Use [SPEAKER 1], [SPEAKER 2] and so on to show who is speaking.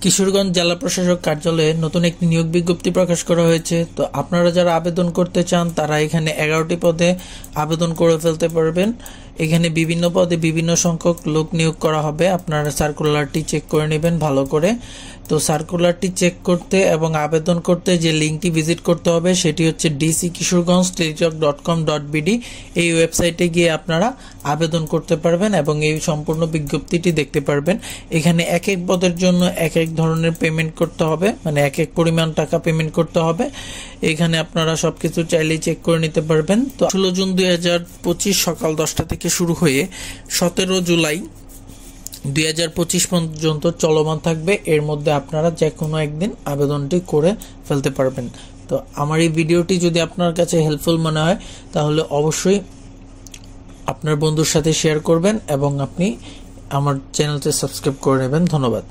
[SPEAKER 1] কিশোরগঞ্জ জেলা প্রশাসক কার্যালয়ে নতুন একটি নিয়োগ বিজ্ঞপ্তি প্রকাশ করা হয়েছে। তো আপনারা যারা আবেদন করতে চান তারা এখানে 11টি পদে আবেদন করে ফেলতে পারবেন। এখানে বিভিন্ন পদে বিভিন্ন সংখ্যক লোক নিয়োগ করা হবে। আপনারা সার্কুলারটি চেক করে নেবেন ভালো করে। তো সার্কুলারটি চেক করতে এবং আবেদন করতে যে লিঙ্কটি ভিজিট করতে হবে সেটি হচ্ছে dckishoreganj.com.bd। এই ওয়েবসাইটে গিয়ে আপনারা আবেদন করতে পারবেন এবং এই সম্পূর্ণ বিজ্ঞপ্তিটি দেখতে পারবেন। এখানে এক এক পদের জন্য এক এক ধরনের পেমেন্ট করতে হবে, মানে এক এক পরিমাণ টাকা পেমেন্ট করতে হবে। এখানে আপনারা সবকিছু চাইলেই চেক করে নিতে পারবেন। তো 16 জুন 2025 সকাল 10টা থেকে শুরু হয়ে 17 জুলাই 2025 পর্যন্ত চলমান থাকবে। এর মধ্যে আপনারা যে কোনো একদিন আবেদনটি করে ফেলতে পারবেন। তো আমার এই ভিডিওটি যদি আপনার কাছে হেল্পফুল মনে হয় তাহলে অবশ্যই আপনার বন্ধুর সাথে শেয়ার করবেন এবং আপনি আমার চ্যানেলটি সাবস্ক্রাইব করে নেবেন। ধন্যবাদ।